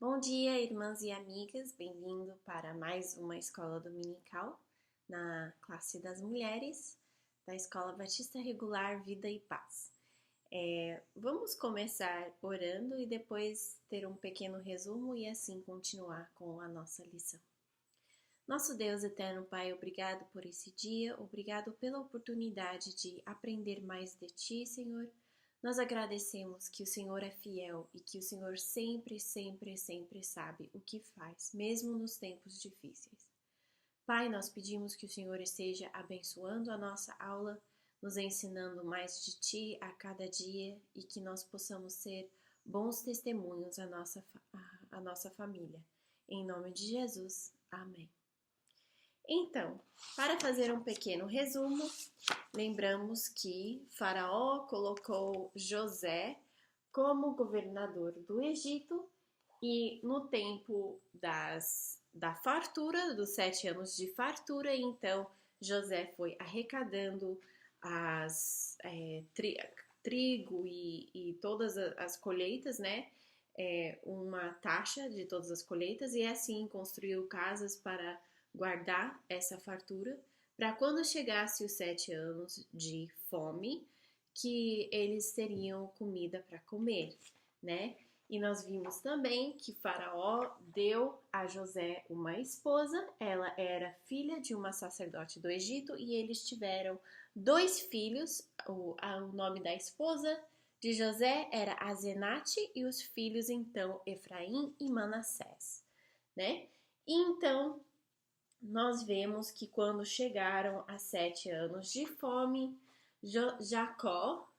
Bom dia, irmãs e amigas, bem-vindo para mais uma escola dominical na classe das mulheres da Escola Batista Regular Vida e Paz. Vamos começar orando e depois ter um pequeno resumo e assim continuar com a nossa lição. Nosso Deus eterno Pai, obrigado por esse dia, obrigado pela oportunidade de aprender mais de Ti, Senhor. Nós agradecemos que o Senhor é fiel e que o Senhor sempre sabe o que faz, mesmo nos tempos difíceis. Pai, nós pedimos que o Senhor esteja abençoando a nossa aula, nos ensinando mais de Ti a cada dia e que nós possamos ser bons testemunhos à nossa família. Em nome de Jesus, amém. Então, para fazer um pequeno resumo, lembramos que Faraó colocou José como governador do Egito e no tempo da fartura, dos 7 anos de fartura, então José foi arrecadando trigo e todas as colheitas, né? Uma taxa de todas as colheitas e assim construiu casas para guardar essa fartura para quando chegasse os 7 anos de fome, que eles teriam comida para comer, né? E nós vimos também que Faraó deu a José uma esposa, ela era filha de uma sacerdote do Egito e eles tiveram 2 filhos, o nome da esposa de José era Azenate e os filhos então Efraim e Manassés, né? E então nós vemos que quando chegaram a 7 anos de fome, Jacó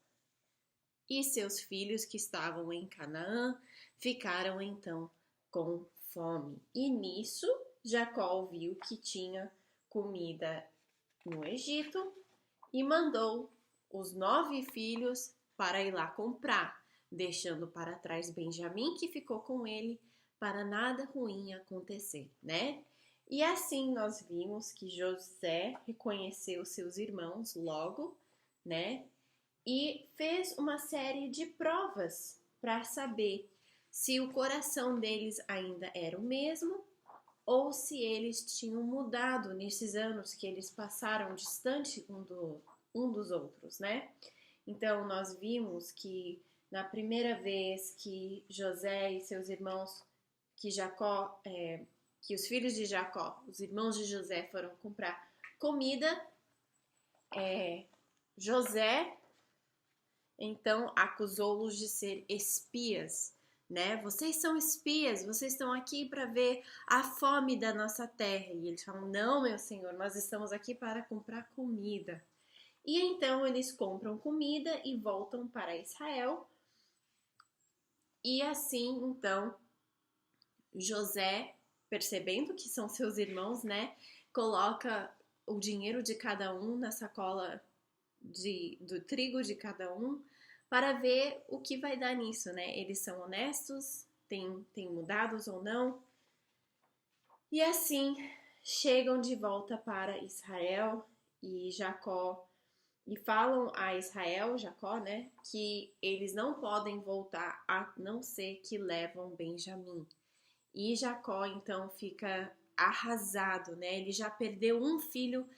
e seus filhos que estavam em Canaã ficaram então com fome. E nisso, Jacó viu que tinha comida no Egito e mandou os 9 filhos para ir lá comprar, deixando para trás Benjamim, que ficou com ele para nada ruim acontecer, né? E assim nós vimos que José reconheceu seus irmãos logo, né? E fez uma série de provas para saber se o coração deles ainda era o mesmo ou se eles tinham mudado nesses anos que eles passaram distante um dos outros, né? Então nós vimos que na primeira vez que José e seus irmãos, que os filhos de Jacó, os irmãos de José foram comprar comida, José então acusou-los de ser espias, né? Vocês são espias, vocês estão aqui para ver a fome da nossa terra. E eles falam: não, meu senhor, nós estamos aqui para comprar comida. E então eles compram comida e voltam para Israel. E assim, então, José, percebendo que são seus irmãos, né, coloca o dinheiro de cada um na sacola do trigo de cada um para ver o que vai dar nisso, né? Eles são honestos, têm mudados ou não. E assim chegam de volta para Israel e Jacó e falam a Israel, Jacó, né, que eles não podem voltar a não ser que levam Benjamim. E Jacó então fica arrasado, né? Ele já perdeu um filho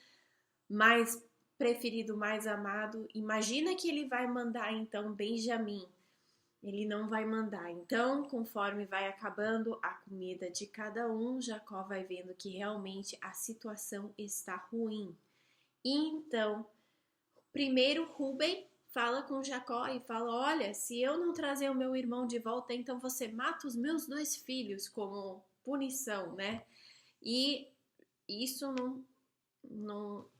mais preferido, mais amado. Imagina que ele vai mandar então Benjamim. Ele não vai mandar. Então, conforme vai acabando a comida de cada um, Jacó vai vendo que realmente a situação está ruim. E então, primeiro Rúben fala com Jacó e fala: olha, se eu não trazer o meu irmão de volta, então você mata os meus 2 filhos como punição, né? E isso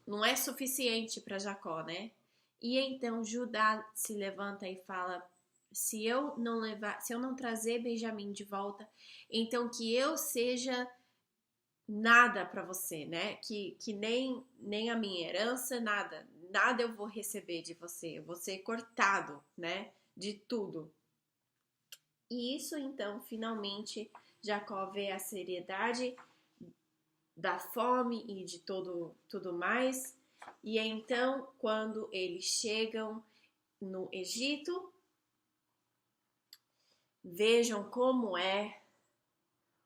não é suficiente para Jacó, né? E então Judá se levanta e fala: se eu não trazer Benjamim de volta, então que eu seja nada para você, né? Que nem a minha herança, nada eu vou receber de você, eu vou ser cortado, né? De tudo. E isso então, finalmente, Jacó vê a seriedade da fome e de tudo mais. E então, quando eles chegam no Egito, vejam como é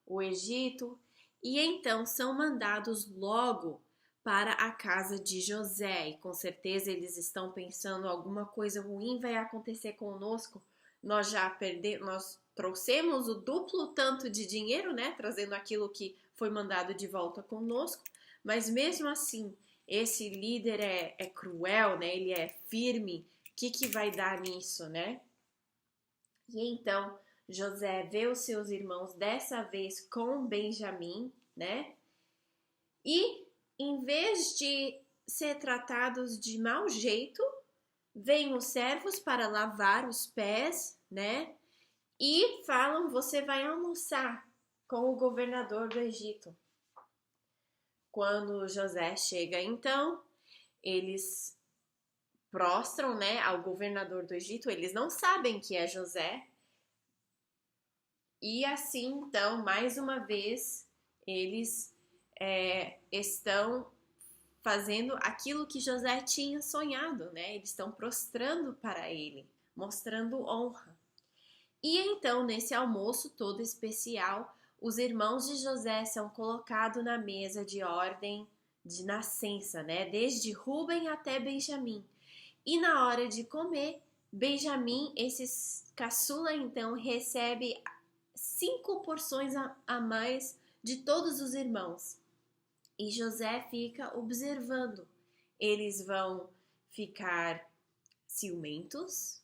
o Egito, e então são mandados logo para a casa de José. E com certeza eles estão pensando alguma coisa ruim vai acontecer conosco. Nós já perdemos, nós trouxemos o duplo tanto de dinheiro, né, trazendo aquilo que foi mandado de volta conosco, mas mesmo assim, esse líder é cruel, né? Ele é firme. O que vai dar nisso, né? E então José vê os seus irmãos dessa vez com Benjamim, né? E em vez de ser tratados de mau jeito, vêm os servos para lavar os pés, né? E falam: você vai almoçar com o governador do Egito. Quando José chega, então, eles prostram, né, ao governador do Egito. Eles não sabem que é José. E assim, então, mais uma vez, eles estão fazendo aquilo que José tinha sonhado, né? Eles estão prostrando para ele, mostrando honra. E então, nesse almoço todo especial, os irmãos de José são colocados na mesa de ordem de nascença, né? Desde Ruben até Benjamim. E na hora de comer, Benjamim, esse caçula, então, recebe 5 porções a mais de todos os irmãos. E José fica observando. Eles vão ficar ciumentos,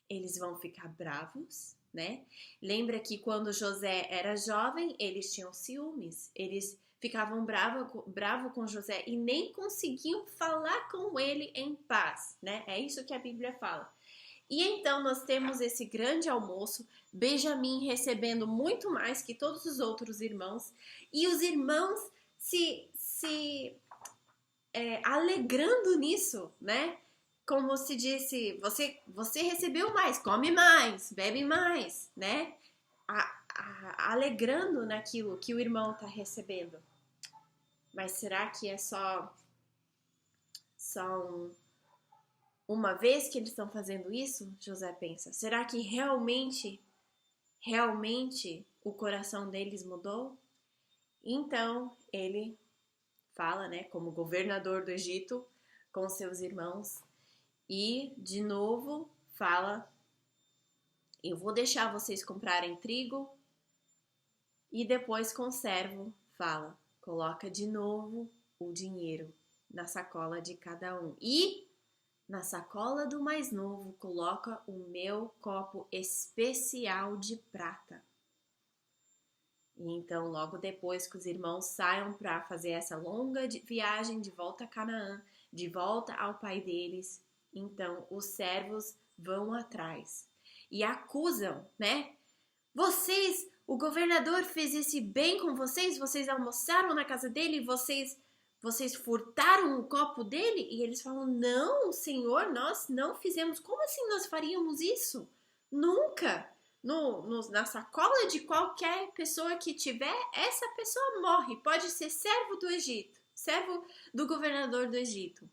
eles vão ficar bravos, né? Lembra que quando José era jovem, eles tinham ciúmes, eles ficavam bravo com José e nem conseguiam falar com ele em paz, né? É isso que a Bíblia fala. E então nós temos esse grande almoço, Benjamim recebendo muito mais que todos os outros irmãos, e os irmãos se alegrando nisso, né? Como se disse, você recebeu mais, come mais, bebe mais, né? Alegrando naquilo que o irmão está recebendo. Mas será que é só uma vez que eles estão fazendo isso? José pensa. Será que realmente o coração deles mudou? Então ele fala, né, como governador do Egito, com seus irmãos, e de novo fala: eu vou deixar vocês comprarem trigo, e depois com o servo fala: coloca de novo o dinheiro na sacola de cada um, e na sacola do mais novo coloca o meu copo especial de prata. E então, logo depois que os irmãos saiam para fazer essa longa viagem de volta a Canaã, de volta ao pai deles, então os servos vão atrás e acusam, né? Vocês, o governador fez esse bem com vocês, vocês almoçaram na casa dele, vocês furtaram o copo dele? E eles falam: não, senhor, nós não fizemos. Como assim nós faríamos isso? Nunca! Na sacola de qualquer pessoa que tiver, essa pessoa morre. Pode ser servo do Egito, servo do governador do Egito.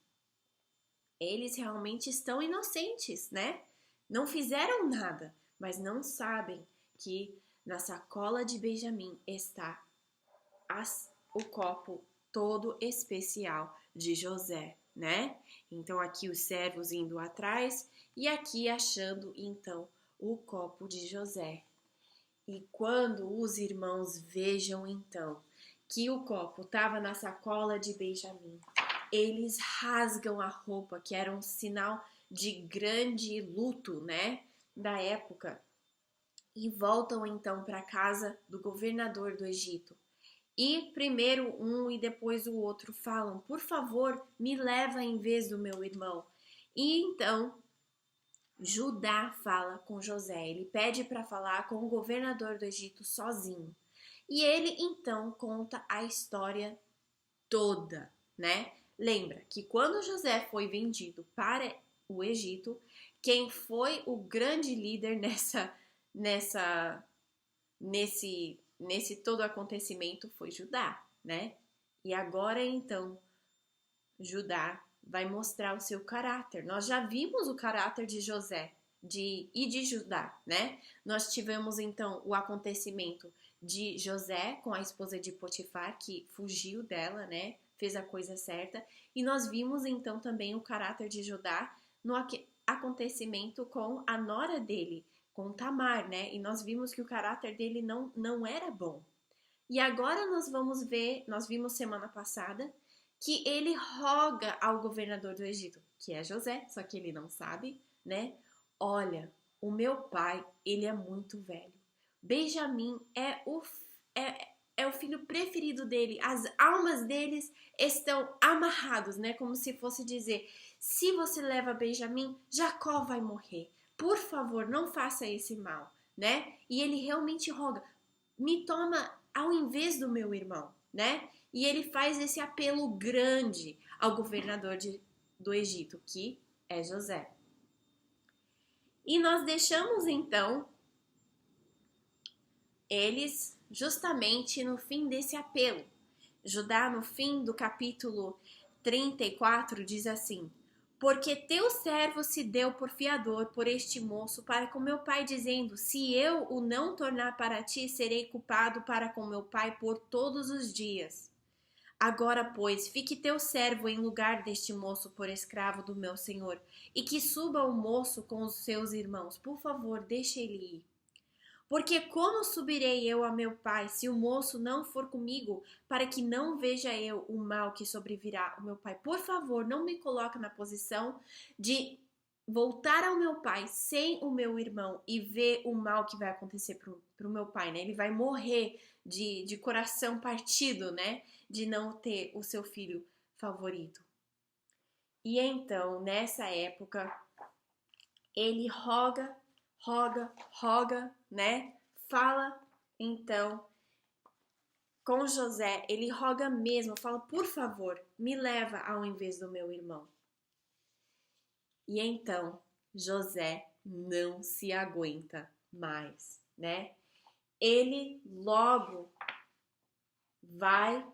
Eles realmente estão inocentes, né? Não fizeram nada, mas não sabem que na sacola de Benjamim está o copo todo especial de José, né? Então aqui os servos indo atrás e aqui achando então o copo de José. E quando os irmãos vejam então que o copo estava na sacola de Benjamim, eles rasgam a roupa, que era um sinal de grande luto, né, da época, e voltam então para a casa do governador do Egito. E primeiro um e depois o outro falam: por favor, me leva em vez do meu irmão. E então Judá fala com José, ele pede para falar com o governador do Egito sozinho. E ele então conta a história toda, né? Lembra que quando José foi vendido para o Egito, quem foi o grande líder nesse todo acontecimento foi Judá, né? E agora então Judá vai mostrar o seu caráter. Nós já vimos o caráter de José, e de Judá, né? Nós tivemos então o acontecimento de José com a esposa de Potifar, que fugiu dela, né? Fez a coisa certa. E nós vimos então também o caráter de Judá no acontecimento com a nora dele, com Tamar, né? E nós vimos que o caráter dele não era bom. E agora nós vimos semana passada, que ele roga ao governador do Egito, que é José, só que ele não sabe, né? Olha, o meu pai, ele é muito velho. Benjamim é o filho preferido dele. As almas deles estão amarrados, né? Como se fosse dizer, se você leva Benjamim, Jacó vai morrer. Por favor, não faça esse mal, né? E ele realmente roga, me toma ao invés do meu irmão, né? E ele faz esse apelo grande ao governador do Egito, que é José. E nós deixamos então eles justamente no fim desse apelo. Judá, no fim do capítulo 34, diz assim: porque teu servo se deu por fiador por este moço para com meu pai, dizendo, se eu o não tornar para ti, serei culpado para com meu pai por todos os dias. Agora, pois, fique teu servo em lugar deste moço por escravo do meu senhor, e que suba o moço com os seus irmãos. Por favor, deixe ele ir. Porque como subirei eu a meu pai, se o moço não for comigo, para que não veja eu o mal que sobrevirá ao meu pai? Por favor, não me coloque na posição de voltar ao meu pai sem o meu irmão e ver o mal que vai acontecer pro meu pai, né? Ele vai morrer de coração partido, né? De não ter o seu filho favorito. E então, nessa época, ele roga, né? Fala, então, com José, ele roga mesmo, fala, por favor, me leva ao invés do meu irmão. E então, José não se aguenta mais, né? Ele logo vai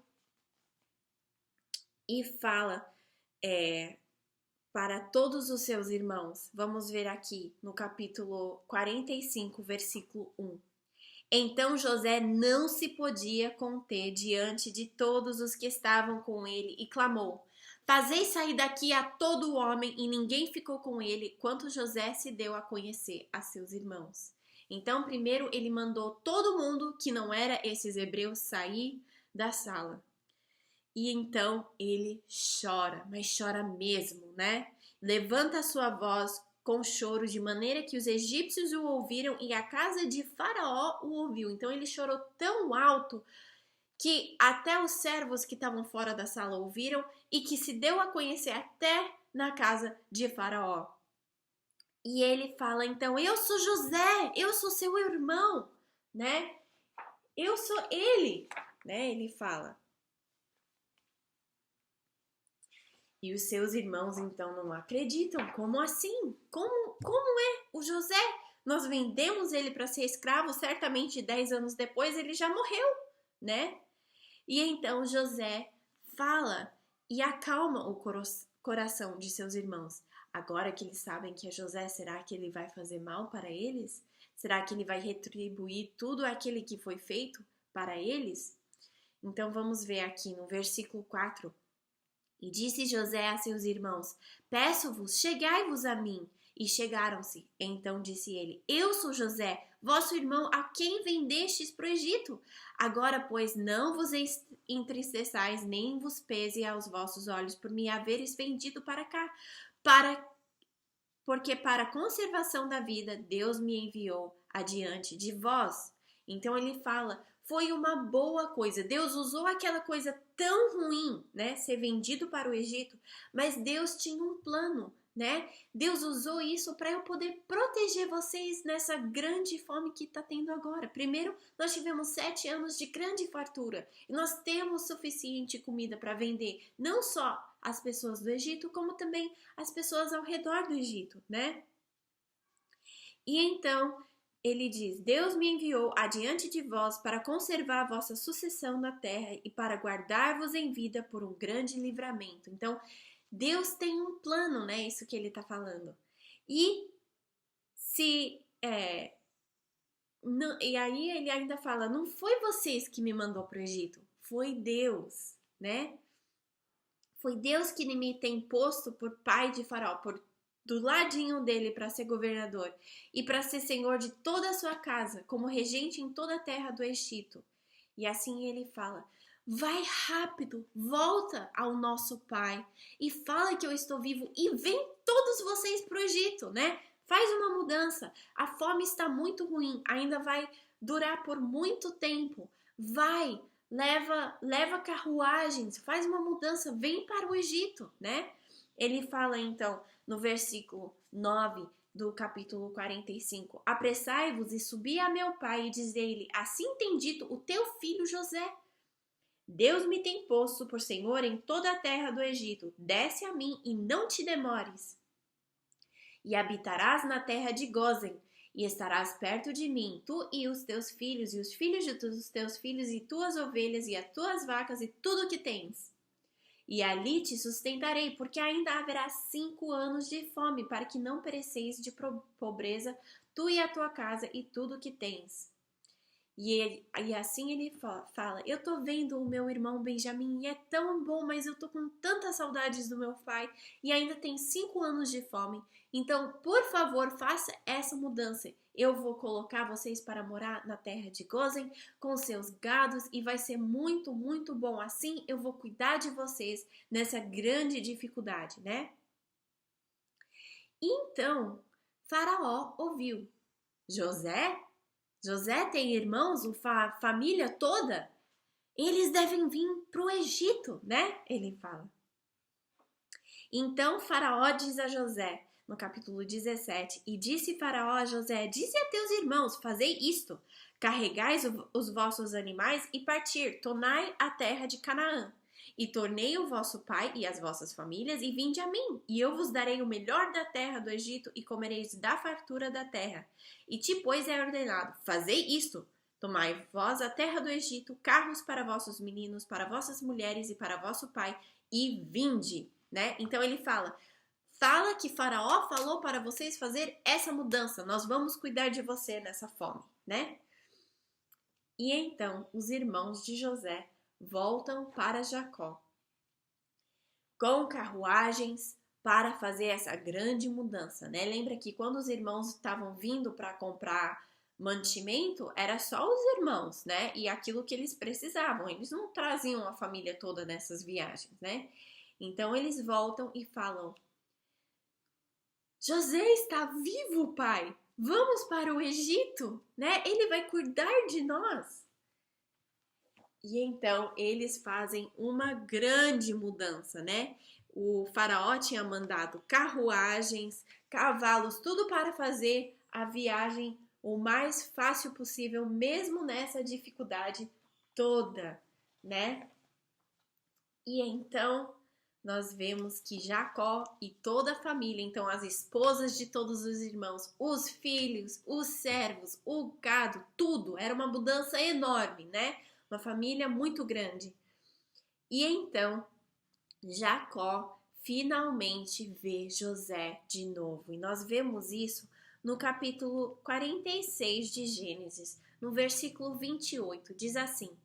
e fala para todos os seus irmãos. Vamos ver aqui no capítulo 45, versículo 1. Então José não se podia conter diante de todos os que estavam com ele e clamou: fazei sair daqui a todo homem, e ninguém ficou com ele, quanto José se deu a conhecer a seus irmãos. Então, primeiro ele mandou todo mundo que não era esses hebreus sair da sala. E então ele chora, mas chora mesmo, né? Levanta a sua voz com choro, de maneira que os egípcios o ouviram e a casa de Faraó o ouviu. Então ele chorou tão alto que até os servos que estavam fora da sala ouviram e que se deu a conhecer até na casa de Faraó. E ele fala então, eu sou José, eu sou seu irmão, né? Eu sou ele, né? Ele fala. E os seus irmãos então não acreditam. Como assim? Como é o José? Nós vendemos ele para ser escravo, certamente 10 anos depois ele já morreu, né? E então José fala e acalma o coração de seus irmãos. Agora que eles sabem que é José, será que ele vai fazer mal para eles? Será que ele vai retribuir tudo aquilo que foi feito para eles? Então vamos ver aqui no versículo 4. E disse José a seus irmãos: peço-vos, chegai-vos a mim. E chegaram-se. Então disse ele: eu sou José, vosso irmão, a quem vendestes para o Egito. Agora, pois, não vos entristeçais, nem vos pese aos vossos olhos por me haveres vendido para cá, porque para a conservação da vida Deus me enviou adiante de vós. Então ele fala, foi uma boa coisa. Deus usou aquela coisa tão ruim, né, ser vendido para o Egito, mas Deus tinha um plano, né? Deus usou isso para eu poder proteger vocês nessa grande fome que está tendo agora. Primeiro, nós tivemos 7 anos de grande fartura e nós temos suficiente comida para vender, não só as pessoas do Egito, como também as pessoas ao redor do Egito, né? E então ele diz: Deus me enviou adiante de vós para conservar a vossa sucessão na terra e para guardar-vos em vida por um grande livramento. Então, Deus tem um plano, né? Isso que ele está falando. E se não, e aí ele ainda fala, não foi vocês que me mandou para o Egito, foi Deus, né? Foi Deus que me tem posto por pai de Faraó, do ladinho dele para ser governador e para ser senhor de toda a sua casa, como regente em toda a terra do Egito. E assim ele fala, vai rápido, volta ao nosso pai e fala que eu estou vivo e vem todos vocês para o Egito, né? Faz uma mudança, a fome está muito ruim, ainda vai durar por muito tempo. Vai, leva carruagens, faz uma mudança, vem para o Egito, né? Ele fala então no versículo 9 do capítulo 45, apressai-vos e subi a meu pai e dizei-lhe, assim tem dito o teu filho José. Deus me tem posto por senhor em toda a terra do Egito, desce a mim e não te demores. E habitarás na terra de Gósen, e estarás perto de mim, tu e os teus filhos, e os filhos de todos os teus filhos, e tuas ovelhas, e as tuas vacas, e tudo o que tens. E ali te sustentarei, porque ainda haverá 5 anos de fome, para que não pereceis de pobreza, tu e a tua casa, e tudo o que tens. E assim ele fala, eu tô vendo o meu irmão Benjamim, e é tão bom, mas eu tô com tantas saudades do meu pai, e ainda tem 5 anos de fome. Então, por favor, faça essa mudança. Eu vou colocar vocês para morar na terra de Gósen, com seus gados, e vai ser muito, muito bom. Assim, eu vou cuidar de vocês nessa grande dificuldade, né? Então, Faraó ouviu. José tem irmãos, família toda? Eles devem vir para o Egito, né? Ele fala. Então Faraó diz a José, no capítulo 17, e disse Faraó a José, disse a teus irmãos, fazei isto, carregais os vossos animais e partir, tornai a terra de Canaã. E tornei o vosso pai e as vossas famílias, e vinde a mim, e eu vos darei o melhor da terra do Egito, e comereis da fartura da terra. E te, pois, é ordenado, fazei isto, tomai vós a terra do Egito, carros para vossos meninos, para vossas mulheres e para vosso pai, e vinde, né? Então ele fala que Faraó falou para vocês fazer essa mudança, nós vamos cuidar de você nessa fome, né? E então os irmãos de José voltam para Jacó com carruagens para fazer essa grande mudança, né? Lembra que quando os irmãos estavam vindo para comprar mantimento, era só os irmãos, né? E aquilo que eles precisavam, eles não traziam a família toda nessas viagens, né? Então eles voltam e falam: José está vivo, pai! Vamos para o Egito, né? Ele vai cuidar de nós. E então eles fazem uma grande mudança, né? O faraó tinha mandado carruagens, cavalos, tudo para fazer a viagem o mais fácil possível, mesmo nessa dificuldade toda, né? E então nós vemos que Jacó e toda a família, então as esposas de todos os irmãos, os filhos, os servos, o gado, tudo, era uma mudança enorme, né? Uma família muito grande. E então Jacó finalmente vê José de novo. E nós vemos isso no capítulo 46 de Gênesis, no versículo 28, diz assim: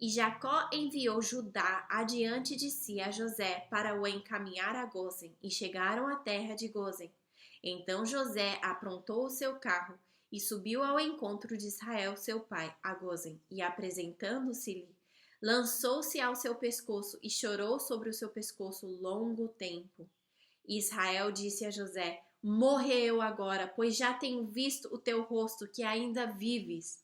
E Jacó enviou Judá adiante de si a José para o encaminhar a Gósen, e chegaram à terra de Gósen. Então José aprontou o seu carro e subiu ao encontro de Israel, seu pai, a Gósen, e apresentando-se-lhe, lançou-se ao seu pescoço e chorou sobre o seu pescoço longo tempo. E Israel disse a José: Morreu agora, pois já tenho visto o teu rosto, que ainda vives.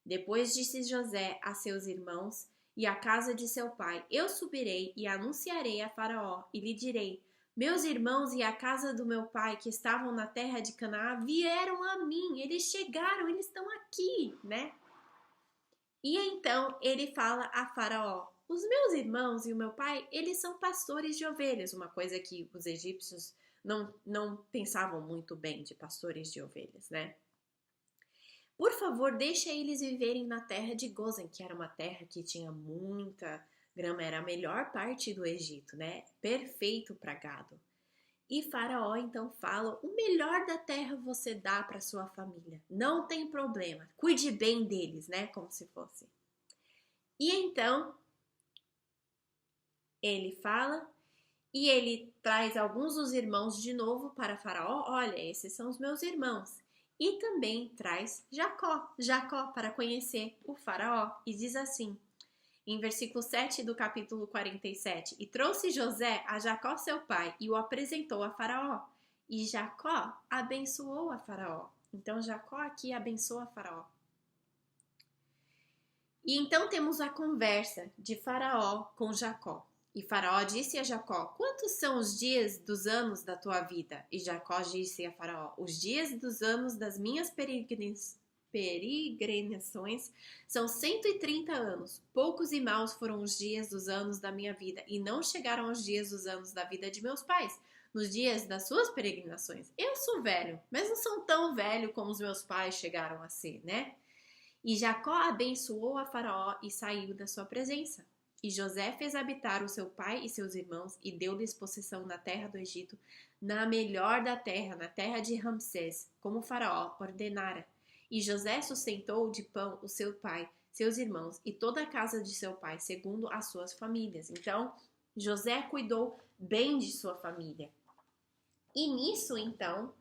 Depois disse José a seus irmãos e à casa de seu pai: Eu subirei e anunciarei a Faraó, e lhe direi: Meus irmãos e a casa do meu pai, que estavam na terra de Canaã, vieram a mim, eles chegaram, eles estão aqui, né? E então ele fala a Faraó: Os meus irmãos e o meu pai, eles são pastores de ovelhas, uma coisa que os egípcios não pensavam muito bem de pastores de ovelhas, né? Por favor, deixa eles viverem na terra de Gósen, que era uma terra que tinha muita grama, era a melhor parte do Egito, né? Perfeito para gado. E Faraó então fala: o melhor da terra você dá para sua família, não tem problema, cuide bem deles, né? Como se fosse. E então ele fala e ele traz alguns dos irmãos de novo para Faraó: olha, esses são os meus irmãos. E também traz Jacó para conhecer o Faraó. E diz assim, em versículo 7 do capítulo 47, e trouxe José a Jacó seu pai e o apresentou a Faraó. E Jacó abençoou a Faraó. Então Jacó aqui abençoa a Faraó. E então temos a conversa de Faraó com Jacó. E Faraó disse a Jacó: quantos são os dias dos anos da tua vida? E Jacó disse a Faraó: os dias dos anos das minhas peregrinações são 130 anos. Poucos e maus foram os dias dos anos da minha vida, e não chegaram aos dias dos anos da vida de meus pais, nos dias das suas peregrinações. Eu sou velho, mas não sou tão velho como os meus pais chegaram a ser, né? E Jacó abençoou a Faraó e saiu da sua presença. E José fez habitar o seu pai e seus irmãos e deu-lhes possessão na terra do Egito, na melhor da terra, na terra de Ramsés, como Faraó ordenara. E José sustentou de pão o seu pai, seus irmãos e toda a casa de seu pai, segundo as suas famílias. Então, José cuidou bem de sua família. E nisso, então,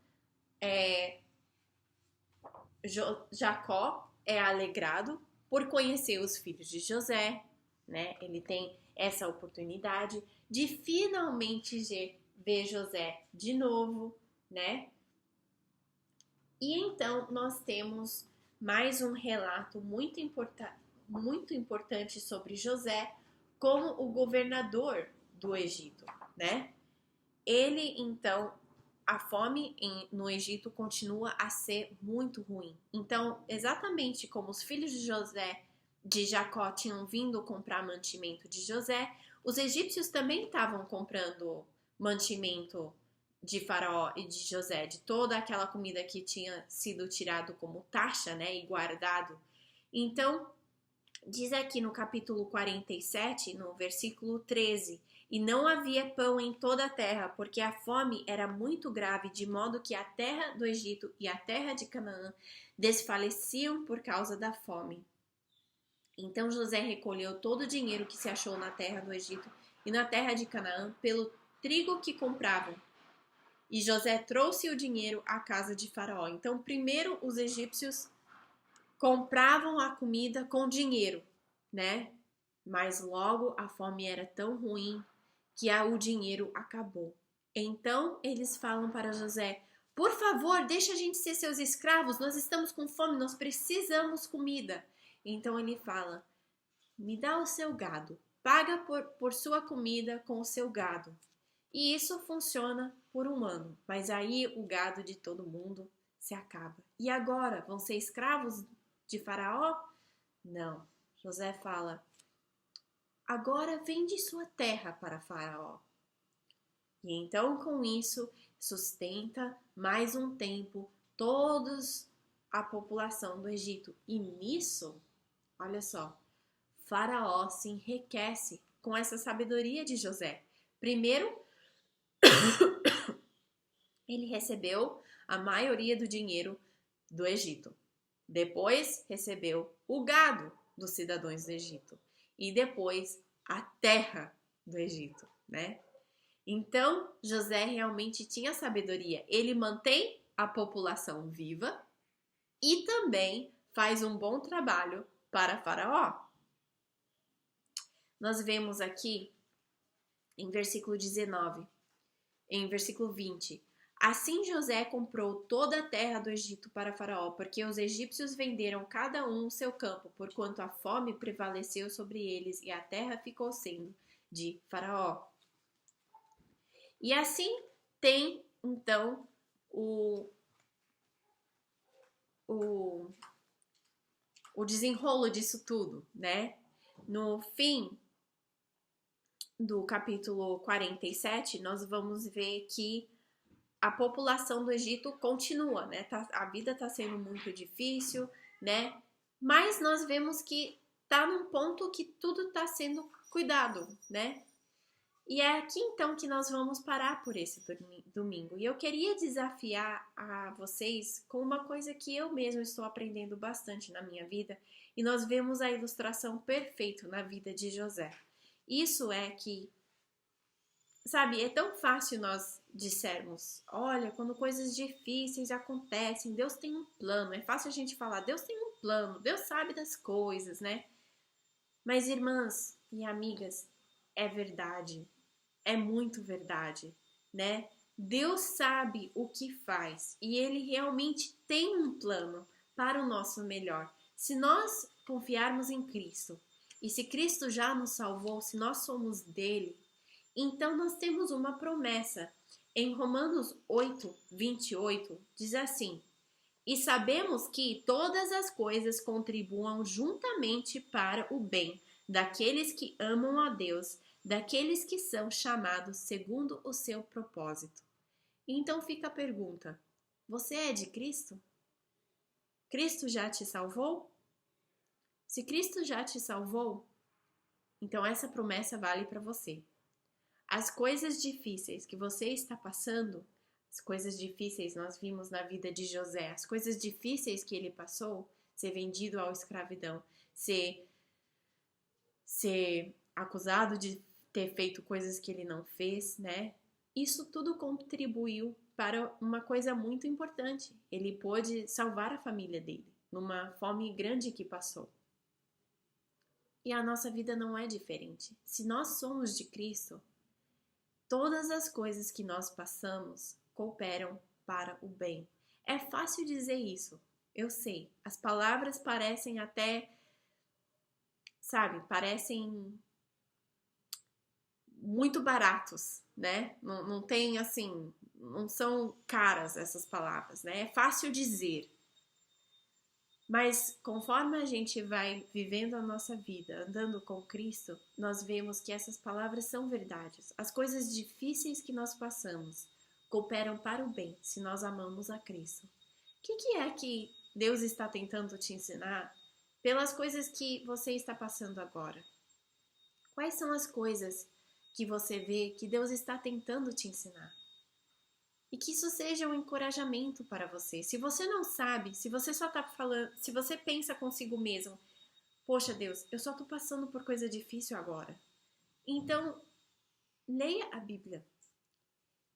Jacó é alegrado por conhecer os filhos de José, né? Ele tem essa oportunidade de finalmente ver José de novo, né? E então nós temos mais um relato muito importante sobre José como o governador do Egito, né? Ele então, a fome no Egito continua a ser muito ruim. Então, exatamente como os filhos de Jacó tinham vindo comprar mantimento de José, os egípcios também estavam comprando mantimento de Faraó e de José, de toda aquela comida que tinha sido tirado como taxa, né, e guardado. Então, diz aqui no capítulo 47, no versículo 13, e não havia pão em toda a terra, porque a fome era muito grave, de modo que a terra do Egito e a terra de Canaã desfaleciam por causa da fome. Então José recolheu todo o dinheiro que se achou na terra do Egito e na terra de Canaã pelo trigo que compravam. E José trouxe o dinheiro à casa de Faraó. Então, primeiro os egípcios compravam a comida com dinheiro, né? Mas logo a fome era tão ruim que o dinheiro acabou. Então eles falam para José: por favor, deixa a gente ser seus escravos, nós estamos com fome, nós precisamos comida. Então ele fala: me dá o seu gado, paga por sua comida com o seu gado. E isso funciona por um ano, mas aí o gado de todo mundo se acaba. E agora, vão ser escravos de Faraó? Não. José fala: agora vende sua terra para Faraó. E então, com isso, sustenta mais um tempo todos a população do Egito. E nisso, olha só, Faraó se enriquece com essa sabedoria de José. Primeiro, ele recebeu a maioria do dinheiro do Egito. Depois, recebeu o gado dos cidadãos do Egito. E depois, a terra do Egito, né? Então, José realmente tinha sabedoria. Ele mantém a população viva e também faz um bom trabalho para Faraó. Nós vemos aqui em versículo 19, em versículo 20. Assim José comprou toda a terra do Egito para Faraó, porque os egípcios venderam cada um o seu campo, porquanto a fome prevaleceu sobre eles e a terra ficou sendo de Faraó. E assim tem, então, o desenrolo disso tudo, né? No fim do capítulo 47, nós vamos ver que a população do Egito continua, né? A vida está sendo muito difícil, né? Mas nós vemos que está num ponto que tudo está sendo cuidado, né? E é aqui então que nós vamos parar por esse domingo. E eu queria desafiar a vocês com uma coisa que eu mesmo estou aprendendo bastante na minha vida, e nós vemos a ilustração perfeita na vida de José. Isso é que, sabe, é tão fácil nós dissermos, olha, quando coisas difíceis acontecem, Deus tem um plano. É fácil a gente falar, Deus tem um plano, Deus sabe das coisas, né? Mas, irmãs e amigas, é verdade. É muito verdade, né? Deus sabe o que faz e Ele realmente tem um plano para o nosso melhor. Se nós confiarmos em Cristo e se Cristo já nos salvou, se nós somos dele, então nós temos uma promessa. Em Romanos 8, 28, diz assim: E sabemos que todas as coisas contribuam juntamente para o bem daqueles que amam a Deus, daqueles que são chamados segundo o seu propósito. Então fica a pergunta: você é de Cristo? Cristo já te salvou? Se Cristo já te salvou, então essa promessa vale para você. As coisas difíceis que você está passando, as coisas difíceis nós vimos na vida de José, as coisas difíceis que ele passou, ser vendido à escravidão, ser acusado de ter feito coisas que ele não fez, né? Isso tudo contribuiu para uma coisa muito importante. Ele pôde salvar a família dele numa fome grande que passou. E a nossa vida não é diferente. Se nós somos de Cristo, todas as coisas que nós passamos cooperam para o bem. É fácil dizer isso, eu sei. As palavras parecem até, sabe, parecem muito baratos, né? Não tem assim, não são caras essas palavras, né? É fácil dizer. Mas conforme a gente vai vivendo a nossa vida, andando com Cristo, nós vemos que essas palavras são verdades. As coisas difíceis que nós passamos cooperam para o bem se nós amamos a Cristo. O que é que Deus está tentando te ensinar pelas coisas que você está passando agora? Quais são as coisas que você vê que Deus está tentando te ensinar? E que isso seja um encorajamento para você. Se você não sabe, se você só está falando, se você pensa consigo mesmo, poxa Deus, eu só estou passando por coisa difícil agora. Então, leia a Bíblia.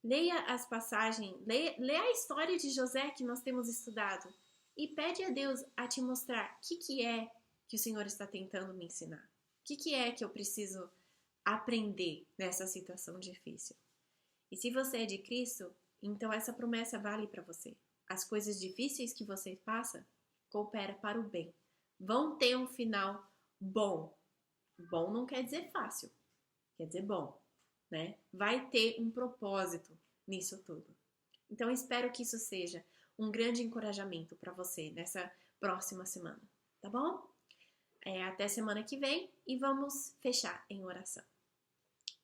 Leia as passagens, leia a história de José que nós temos estudado e pede a Deus a te mostrar o que é que o Senhor está tentando me ensinar. O que é que eu preciso aprender nessa situação difícil. E se você é de Cristo, então essa promessa vale para você. As coisas difíceis que você passa coopera para o bem. Vão ter um final bom. Bom não quer dizer fácil, quer dizer bom, né? Vai ter um propósito nisso tudo. Então espero que isso seja um grande encorajamento para você nessa próxima semana, tá bom? Até semana que vem e vamos fechar em oração.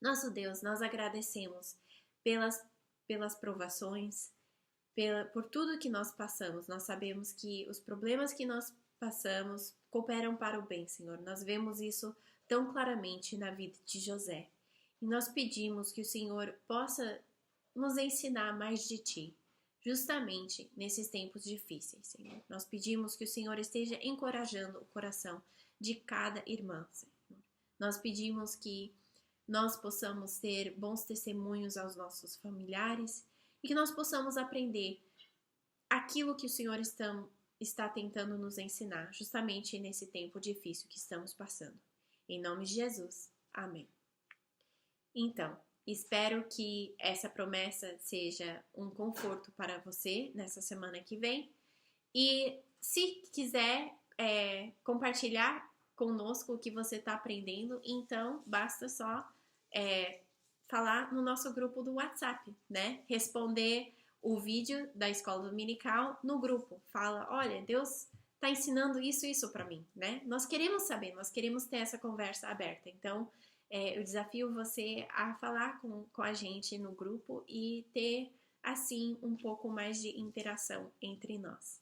Nosso Deus, nós agradecemos pelas provações, por tudo que nós passamos. Nós sabemos que os problemas que nós passamos cooperam para o bem, Senhor. Nós vemos isso tão claramente na vida de José. E nós pedimos que o Senhor possa nos ensinar mais de Ti, justamente nesses tempos difíceis, Senhor. Nós pedimos que o Senhor esteja encorajando o coração de cada irmã, Senhor. Nós pedimos que nós possamos ter bons testemunhos aos nossos familiares e que nós possamos aprender aquilo que o Senhor está tentando nos ensinar, justamente nesse tempo difícil que estamos passando. Em nome de Jesus. Amém. Então, espero que essa promessa seja um conforto para você nessa semana que vem. E se quiser compartilhar conosco o que você está aprendendo, então basta só falar no nosso grupo do WhatsApp, né? Responder o vídeo da escola dominical no grupo. Fala, olha, Deus está ensinando isso para mim, né? Nós queremos saber, nós queremos ter essa conversa aberta. Então, eu desafio você a falar com a gente no grupo e ter, assim, um pouco mais de interação entre nós.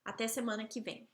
Até semana que vem.